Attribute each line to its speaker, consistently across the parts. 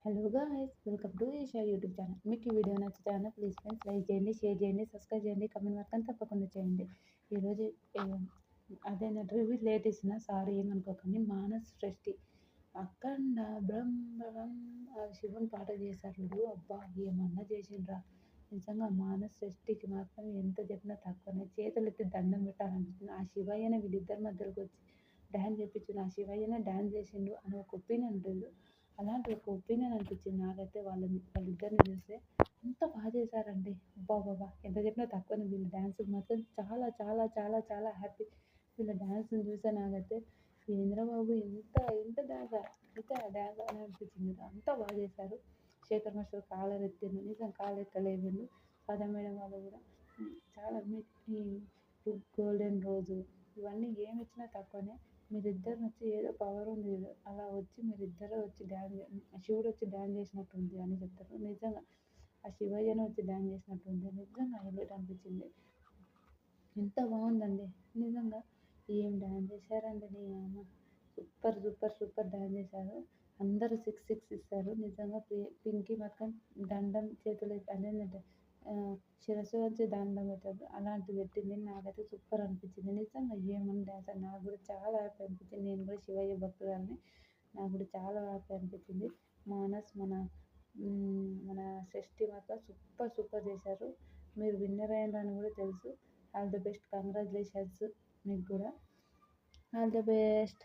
Speaker 1: Hello guys, welcome to Eesha YouTube channel. మీకు ఈ video నచ్చుతాను ప్లీజ్ ఫ్రెండ్స్ లైక్ చేయండి, షేర్ చేయండి, సబ్స్క్రైబ్ చేయండి, కమెంట్ మాత్రం తప్పకుండా చేయండి. ఈరోజు అదేనా రివ్యూ లేట్ ఇచ్చిన సారీ ఏమనుకోకండి. మానస్ సృష్టి అఖండ బ్రహ్మం ఆ శివుని పాట చేశారు చూడు, అబ్బా ఏమన్నా చేసిండ్రా. నిజంగా మానస్ సృష్టికి మాత్రం ఎంత చెప్పినా తక్కువనే. చేతులు ఎత్తి దండం పెట్టాలనిపిస్తుంది. ఆ శివయ్యనే వీళ్ళిద్దరి మధ్యలోకి వచ్చి డ్యాన్స్ చేయించిండు, ఆ శివయ్యనే డ్యాన్స్ చేసిండు అని ఒక ఒపీనియన్ ఉంటుంది. అలాంటి ఒక ఒపీనియన్ అనిపించింది నాకైతే. వాళ్ళిద్దరిని చూస్తే ఎంత బాగా చేశారండి. అబ్బా బాబా ఎంత చెప్పినా తక్కువనే. వీళ్ళ డ్యాన్స్ మాత్రం చాలా చాలా చాలా చాలా హ్యాపీ. వీళ్ళ డ్యాన్స్ని చూస్తే నాకైతే ఇంద్రబాబు ఇంత ఇంత డ్యాన్సా ఇంత డ్యాన్స్ అని అనిపించింది. అంత బాగా చేశారు. శేఖర్ మాస్టర్ కాలర్ ఎత్తిండు, నిజం కాలు ఎత్తలేదండు. పద మేడం వాళ్ళు కూడా చాలా ఈ గోల్డెన్ రోజు ఇవన్నీ ఏమి ఇచ్చినా తక్కువనే. మీరిద్దరు వచ్చి ఏదో పవర్ ఉంది అలా వచ్చి మీరిద్దరు వచ్చి శివుడు వచ్చి డ్యాన్స్ చేసినట్టుంది అని చెప్తారు. నిజంగా ఆ శివయ్యను వచ్చి డ్యాన్స్ చేసినట్టుంది. నిజంగా హైలైట్ అనిపించింది. ఎంత బాగుందండి నిజంగా. ఏం డ్యాన్స్ చేశారండి నీ అమ్మ. సూపర్ సూపర్ సూపర్ డ్యాన్స్ చేశారు. అందరూ సిక్స్ సిక్స్ ఇస్తారు నిజంగా. పింకీ మొత్తం దండం చేతులు అదేంటంటే శిరస్సు వచ్చి దండం పెట్టారు, అలాంటివి పెట్టింది. నాకైతే సూపర్ అనిపించింది నిజంగా. ఏమని డ్యాన్స్ నాకు కూడా చాలా హ్యాపీ అనిపించింది. నేను కూడా శివయ్య భక్తురాలని. నాకు కూడా చాలా హ్యాపీ అనిపించింది. మానస్ మన షష్ఠి మాత్రం సూపర్ సూపర్ చేశారు. మీరు విన్నర్ అయ్యారని కూడా తెలుసు. All the best, congratulations. మీకు కూడా ఆల్ ది బెస్ట్.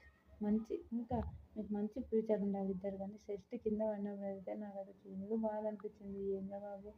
Speaker 1: ఇంకా మీకు మంచి ఫ్యూచర్ ఉండాలి ఇద్దరు. కానీ షష్ఠి కింద పడినప్పుడు అయితే నాకు అది ఫుల్ బాధ అనిపించింది. ఏందో బాబు